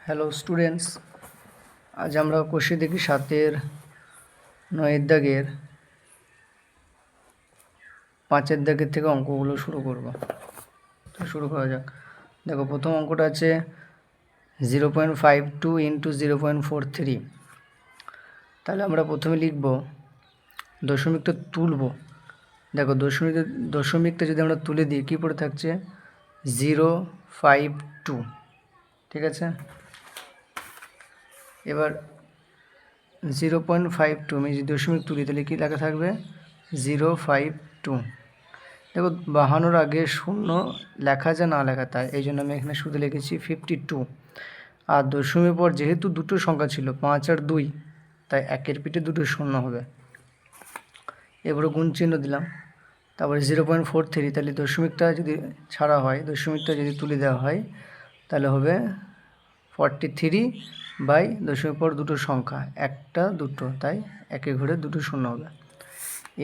Hello students, আজ আমরা কষে দেখি 7-এর 9-এর দাগের 5-এর দাগের থেকে অঙ্কগুলো শুরু করব। তো শুরু করা যাক। দেখো, প্রথম অঙ্কটা আছে 0.52 ইন্টু 0.43। তাহলে আমরা প্রথমে লিখব, দশমিকটা তুলব। দেখো, দশমিকটা যদি আমরা তুলে দিই, কী পড়ে থাকছে 052, ঠিক আছে। এবার 0.52 আমি যদি দশমিক তুলি তাহলে কী লেখা থাকবে 052। দেখো, 52-র আগে শূন্য লেখা যা না লেখা তাই, এই জন্য আমি এখানে শুধু লিখেছি 52। আর দশমিকের পর যেহেতু দুটো সংখ্যা ছিল 5 আর 2, তাই একের পিঠে দুটো শূন্য হবে। এবারে গুণ চিহ্ন দিলাম, তারপরে 0.43, তাহলে দশমিকটা যদি ছাড়া হয়, দশমিকটা যদি তুলে দেওয়া হয় তাহলে হবে 43 বাই দশমিক পর দুটো সংখ্যা, একটা দুটো, তাই একে ঘরে দুটো শূন্য হবে।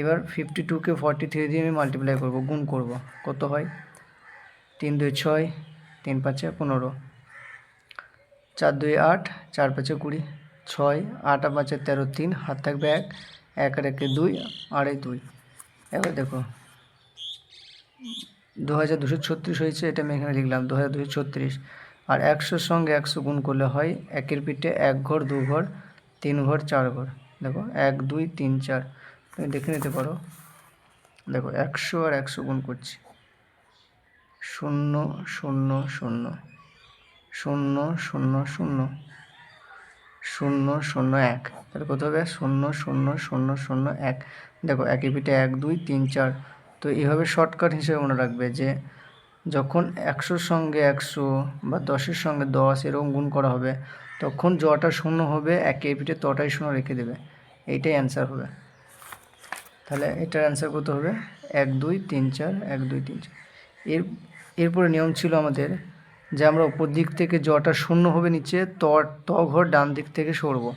এবার 52কে 43 দিয়ে আমি মাল্টিপ্লাই করব, গুণ করব। কত হয় 3 2 6, 3 5 15, 4 2 8, 4 5 20, 6 8 5 13, 3 হাত থাকবে 1, 1 আর 1 2, আর 2। এবার দেখো 2236 হয়েছে, এটা আমি এখানে লিখলাম 2236। আর 100-র সঙ্গে 100 গুণ করলে হয় একের পিঠে 1 ঘর 2 ঘর 3 ঘর 4 ঘর। দেখো 1 2 3 4, তুমি দেখে নিতে পারো। দেখো 100 আর 100 গুণ করছি, 0 0 0 0 0 0 0 0 1, তাহলে কত হবে 0 0 0 0 1। দেখো একের পিঠে 1 2 3 4। তো এইভাবে শর্টকাট হিসেবে মনে রাখবে যে যখন 100-র সঙ্গে 100 বা 10-এর সঙ্গে 10 এরকম গুণ করা হবে, তখন যটা শূন্য হবে একের পিঠে তটাই শূন্য রেখে দেবে, এইটাই অ্যান্সার হবে। তাহলে এটার অ্যান্সার কত হবে 1 2 3 4, 1 2 3 4। এরপরে নিয়ম ছিল আমাদের যে আমরা উপর দিক থেকে যটা শূন্য হবে নিচে ত ঘর ডান দিক থেকে সরবো।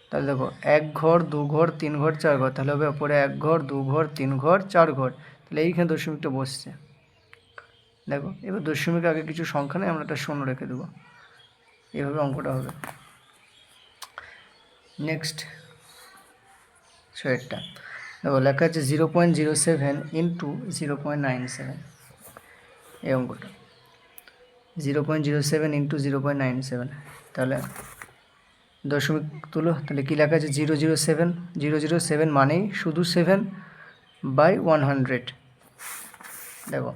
তাহলে দেখো 1 ঘর 2 ঘর 3 ঘর 4 ঘর, তাহলে হবে উপরে 1 ঘর 2 ঘর 3 ঘর 4 ঘর। তাহলে এইখানে দশমিকটা বসছে। দেখো, এবার দশমিক আগে কিছু সংখ্যা নেই, আমরা একটা শূন্য রেখে দেবো, এভাবে অঙ্কটা হবে। নেক্সট 6-এরটা দেখো, লেখা আছে 0.07 ইন্টু 0.97, এই অঙ্কটা 0.07 ইন্টু 0.97। তাহলে দশমিক তুলো, তাহলে কী লেখা আছে 007। 007 মানেই শুধু 7/100। দেখো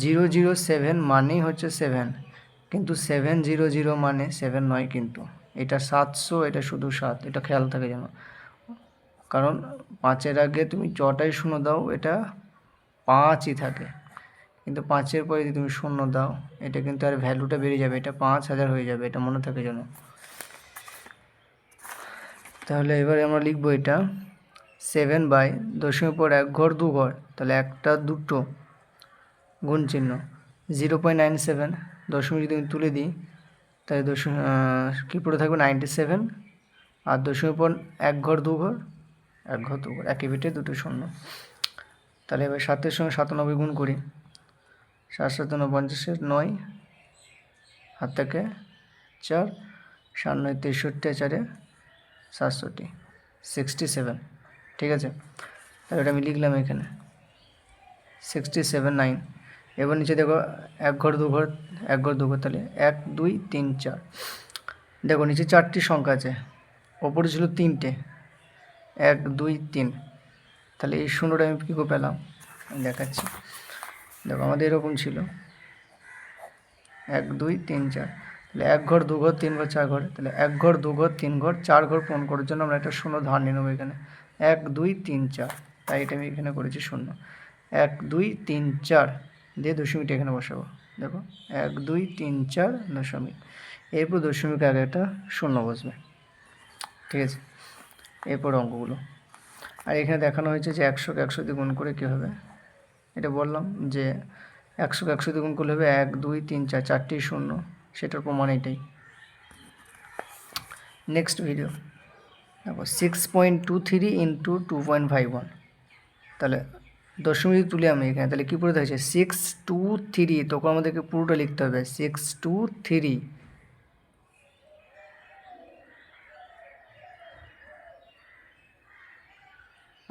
007 মানেই হচ্ছে 7, কিন্তু 700 মানে 7 নয়, কিন্তু এটা 700, এটা শুধু 7, এটা খেয়াল থাকে যেন। কারণ 5-এর আগে তুমি যটাই শূন্য দাও এটা 5ই থাকে, কিন্তু 5-এর পরে যদি তুমি শূন্য দাও এটা কিন্তু আর ভ্যালুটা বেড়ে যাবে, এটা 5000 হয়ে যাবে, এটা মনে থাকে যেন। তাহলে এবারে আমরা লিখবো এটা 7 বাই দশমিক পর 1 ঘর 2 ঘর, তাহলে একটা দুটো গুণ চিহ্ন 0.97, দশমিক যদি আমি তুলে দিই তাহলে কী পড়ে থাকবে 97, আর দশমিক পর 1 ঘর 2 ঘর 1 ঘর 2 ঘর, একই পিঠে দুটো শূন্য। তাহলে এবার 7-এর সঙ্গে 97 গুণ করি, 7 7 49, 9 হাত থেকে 4, 7 9 63, 4 67, 67, ঠিক আছে। তাহলে এটা আমি লিখলাম এখানে 67 9। এবার নিচে দেখো 1 ঘর 2 ঘর 1 ঘর 2 ঘর, তাহলে 1 2 3 4। দেখো নিচে 4টি সংখ্যা আছে, ওপরে ছিল 3টে, 1 2 3। তাহলে এই শূন্যটা আমি কী করে পেলাম আমি দেখাচ্ছি। দেখো আমাদের এরকম ছিল 1 2 3 4, তাহলে 1 ঘর 2 ঘর 3 ঘর 4 ঘর, তাহলে 1 ঘর 2 ঘর 3 ঘর 4 ঘর পূরণ করার জন্য আমরা একটা শূন্য ধার নিয়ে নেবো এখানে 1 2 3 4, তাই এটা আমি এখানে করেছি শূন্য। 1 2 3 4 দিয়ে দশমিকটা এখানে বসাবো। দেখো 1 2 3 4 দশমিক, এরপর দশমিক আগে একটা শূন্য বসবে, ঠিক আছে। এরপর অঙ্কগুলো, আর এখানে দেখানো হয়েছে যে 100-কে 100 দিয়ে গুণ করে কী হবে, এটা বললাম যে 100-কে 100 দিয়ে গুণ করলে হবে 1 2 3 4, 4টি শূন্য, সেটার প্রমাণ এটাই। নেক্সট ভিডিও দেখো 6.23 ইন্টু 2.51, তাহলে দশমিক তুলে আমি এখানে, তাহলে কী পড়ে থাকছে 623, তখন আমাদেরকে পুরোটা লিখতে হবে 623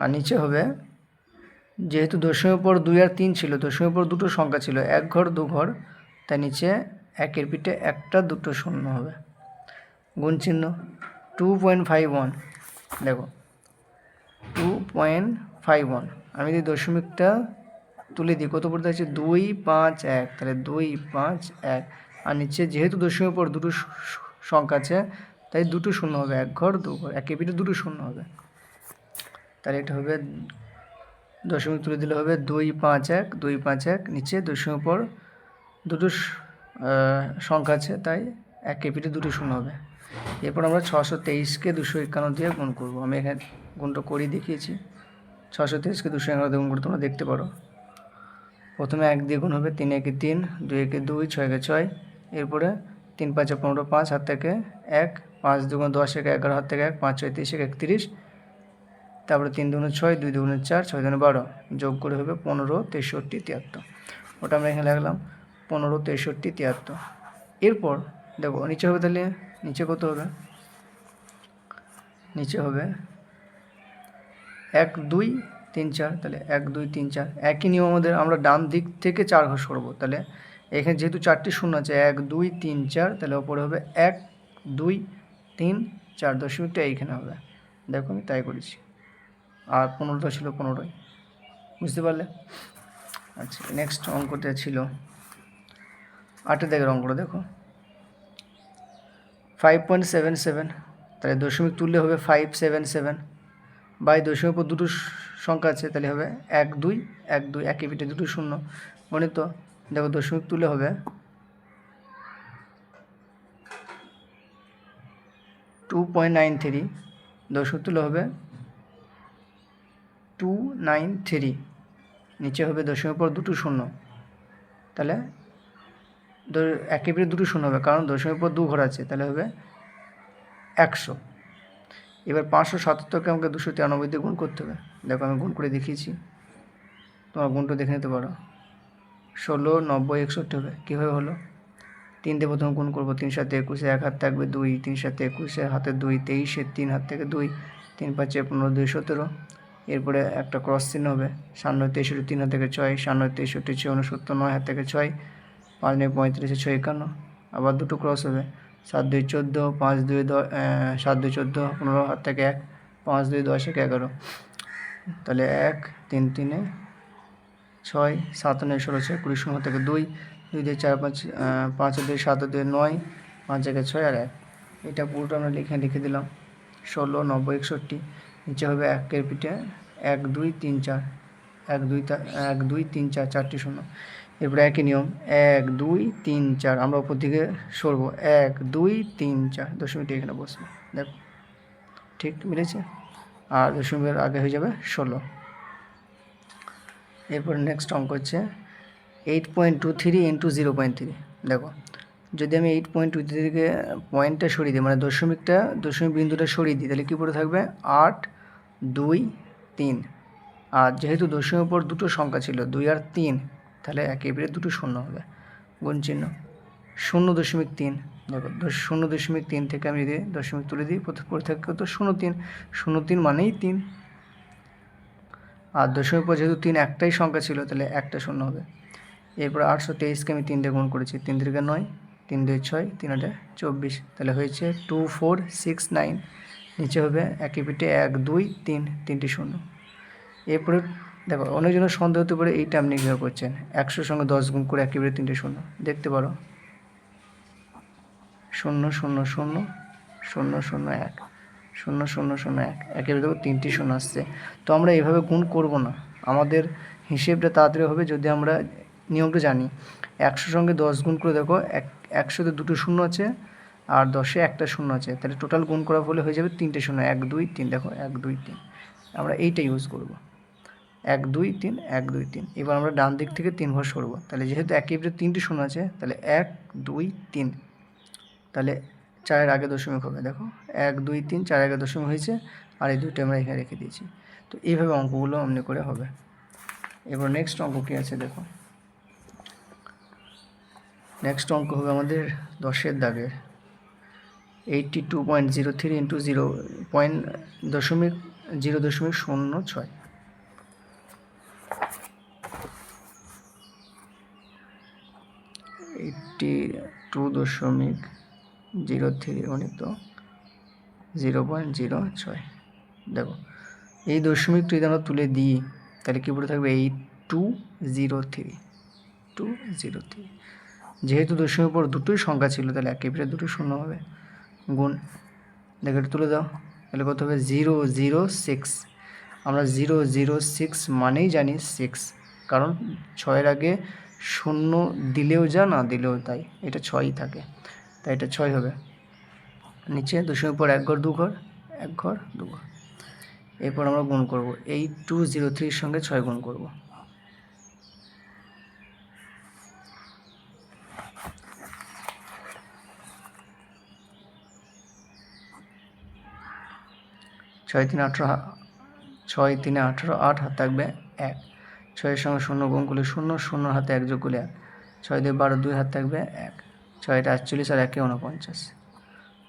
আর নিচে হবে, যেহেতু দশমীর পর 2 আর 3 ছিল, দশমীর পর দুটো সংখ্যা ছিল, 1 ঘর 2 ঘর, তাই নিচে 1-এর পিঠে একটা দুটো শূন্য হবে। গুণ চিহ্ন 2.51, দেখো 2.51, আমি যদি দশমিকটা তুলে দিই কত পড়তে আছে 2, 5, 1, তাহলে 2, 5, 1, আর নিচে যেহেতু দশমীর পর দুটো সংখ্যা আছে তাই দুটো শূন্য হবে, 1 ঘর 2 ঘর, 1-এর পিঠে দুটো শূন্য হবে। তাহলে এটা হবে, দশমিক তুলে দিলে হবে 2, 5, 1, 2, 5, 1, নিচে দশমীর পর দুটো সংখ্যা আছে তাই 1-এর পিঠে দুটো শূন্য হবে। এরপর আমরা 623কে 251 দিয়ে গুণ করব। আমি এখানে গুণটা করেই দেখিয়েছি। 623কে 251 দিয়ে গুণ করে তোমরা দেখতে পারো। প্রথমে 1 দিয়ে গুণ হবে, 3 একে 3, 2 একে 2, 6 একে 6, এরপরে 3 5 15, 5 হাত থেকে 1, 5 2 10 একে 11 হাত থেকে 1, 5 6 30 একে 31, তারপরে 3 2 6, 2 2 4, 6 2 12, যোগ করে হবে 15 63 73। ওটা আমরা এখানে লিখলাম 15 63 73। এরপর দেখো নিচে হবে, তাহলে নিচে কত হবে, নিচে হবে 1 2 3 4, তাহলে 1 2 3 4, একই নিয়ম আমাদের, আমরা ডান দিক থেকে 4 ঘর সরবো। তাহলে এখানে যেহেতু 4টি শূন্য আছে, 1 2 3 4, তাহলে ওপরে হবে 1 2 3 4, দশমিকটা এইখানে হবে। দেখো আমি তাই করেছি। আর 15টা ছিল 15টাই, বুঝতে পারলে? আচ্ছা, নেক্সট অঙ্কটা ছিল 8 দাগের অঙ্কটা, দেখো 5.77, তাহলে দশমিক তুললে হবে 577, বাই দশমিক পর দুটো সংখ্যা আছে তাহলে হবে 1 2 1 2, 1-এর পিঠে দুটো শূন্য গণিত। দেখো দশমিক তুলে হবে 2.93, দশমিক তুলে হবে 293, নিচে হবে দশমিক পর দুটো শূন্য, তাহলে 1-এর পিঠে দুটো শূন্য হবে, কারণ দশমিক পর 2 ঘর আছে, তাহলে হবে 100। এবার 577কে আমাকে 293 দিয়ে গুণ করতে হবে। দেখো আমি গুণ করে দেখিয়েছি, তোমার গুণটা দেখে নিতে পারো। 16 90 61 হবে। কীভাবে হলো, 3 দিয়ে প্রথমে গুণ করবো, 3 7 21, 1 হাত থাকবে 2, 3 7 21, হাতে 2, 23, 3 হাত থেকে 2, 3 5 15, 2 17, এরপরে একটা ক্রস চিহ্ন হবে, 96 63, 3 হাত থেকে 6, 96 63 6 69, 9 হাত থেকে 6, 5 9 35, 6 51, আবার দুটো ক্রস হবে, 7 2 14, 5 2 7 2 14, 15 হাত থেকে 1, 5 2 10 1 11, তাহলে 1 3 3 6 7 9 16 6 20, 16 থেকে 2 2 2 4 5 5 2 7 2 9, 5 1 6 আর 1, এটা পুরোটা আমরা লিখে দিলাম। 16 90 61, নিচে হবে 1-এর পিঠে 1 2 3 4, 1 2 3 4, 4টি শূন্য। এরপরে একই নিয়ম 1 2 3 4, আমরা উপর দিকে সরবো, 1 2 3 4, দশমিকটা এখানে বসবে। দেখো ঠিক মিলেছে, আর দশমিকের আগে হয়ে যাবে 16। এরপর নেক্সট অঙ্ক হচ্ছে 8.23 ইন্টু 0.3। দেখো যদি আমি 8.23কে পয়েন্টটা সরিয়ে দিই, মানে দশমিক বিন্দুটা সরিয়ে দিই, তাহলে কী পড়ে থাকবে 8 2 3, আর যেহেতু দশমিকের পর দুটো সংখ্যা ছিল 2 আর 3, তাহলে একেবারে দুটো শূন্য হবে, গুণ চিহ্ন 0.3। দেখো 0.3 থেকে আমি যদি দশমিক তুলে দিই পড়ে থাকবে তো 0.3, 0.3 মানেই 3, আর দশমিক পর যেহেতু 3 একটাই সংখ্যা ছিল তাহলে একটা শূন্য হবে। এরপর 823কে আমি 3 দিয়ে গুণ করেছি, 3 3 9, 3 2 6, 3 8 24, তাহলে হয়েছে 2469, নিচে হবে 1-এর পিঠে 1 2 3, 3টি শূন্য। এরপরে দেখো অনেকজনের সন্দেহ হতে পারে এইটা আপনি কীভাবে করছেন, 100 সঙ্গে 10 গুণ করে 1-এর পিঠে 3টে শূন্য, দেখতে পারো 0 0 0 0 0 1 0 0 0 1, একেবারে দেখো 3টি শূন্য আসছে। তো আমরা এইভাবে গুণ করব না, আমাদের হিসেবটা তাড়াতাড়ি হবে যদি আমরা নিয়মটা জানি। 100 সঙ্গে 10 গুণ করে দেখো 100-তে দুটো শূন্য আছে আর 10-এ একটা শূন্য আছে, তাহলে টোটাল গুণ করার ফলে হয়ে যাবে 3টে শূন্য, 1 2 3, দেখো 1 2 3, আমরা এইটা ইউজ করব, 1 2 3 1 2 3। এবার আমরা ডান দিক থেকে 3 ঘর সরবো, তাহলে যেহেতু একেবারে 3টি শূন্য আছে তাহলে 1 2 3, তাহলে 4-এর আগে দশমিক হবে, দেখো 1 2 3 4 আগে দশমিক হয়েছে, আর এই দুটো আমরা এখানে রেখে দিয়েছি। তো এইভাবে অঙ্কগুলো অমনি করে হবে। এবার নেক্সট অঙ্ক কী আছে দেখো, নেক্সট অঙ্ক হবে আমাদের 10-এর দাগের 82.03 ইন্টু 0.006, 52.03 গণিত 0.06। দেখো এই দশমিকটা যদি আমরা তুলে দিই তাহলে কী পড়ে থাকবে 8203। যেহেতু দশমিকের পর দুটোই সংখ্যা ছিল তাহলে একের ভিতরে দুটো শূন্য হবে, গুণ। দেখো এটা তুলে দাও, তাহলে কত হবে 006। আমরা 006 মানেই জানি 6, কারণ 6-এর আগে শূন্য দিলেও যা না দিলেও তাই, এটা 6ই থাকে, তাই এটা 6 হবে। নিচে দশমিকের পর এক ঘর দু ঘর, এক ঘর দু ঘর। এরপর আমরা গুণ করব, 8203 সঙ্গে 6 গুণ করব। ছয় তিনে 18, 8 হাত থাকবে 1, 6-এর সঙ্গে 0 গুণ করলে 0, 0 হাতে 1 যোগ করলে 1, 6 দিয়ে 12, 2 হাত থাকবে 1, 6টা 48 আর 1 49।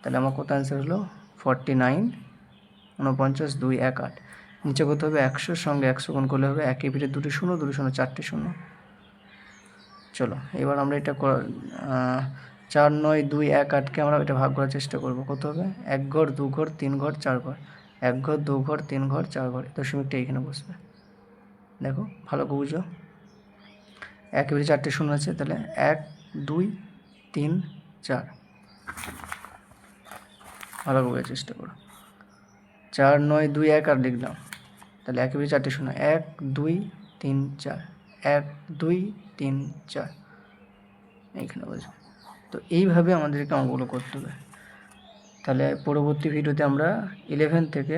তাহলে আমার কত অ্যান্সার হলো 49, 49, 2, 1, 8। নিচে কত হবে 100-র সঙ্গে 100 গুণ করলে হবে 1 এর ভিতরে দুটো শূন্য, দুটো শূন্য 4টে শূন্য। চলো এবার আমরা এটা 4, 9, 2, 1, 8কে আমরা এটা ভাগ করার চেষ্টা করব। কত হবে 1 ঘর 2 ঘর 3 ঘর 4 ঘর, 1 ঘর 2 ঘর 3 ঘর 4 ঘর, দশমিকটা এইখানে বসবে। দেখো ভালো করে বুঝো, 1 এর ভিতরে 4টে শূন্য আছে, তাহলে 1, 2, 3, 4। ভালো করে বোঝার চেষ্টা করো। 4, 9, 2, 1 আর লিখলাম, তাহলে 1 এর ভিতরে 4টে শূন্য, 1, 2, 3, 4, 1, 2, 3, 4, এইখানে বসবে। তো এইভাবে আমাদেরকে অঙ্কগুলো করতে হবে। তাহলে পরবর্তী ভিডিওতে আমরা 11 থেকে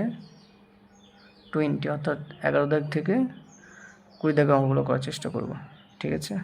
20 অর্থাৎ 11 দাগ থেকে 20 দাগে অঙ্কগুলো করার চেষ্টা করব। ঠিক আছে।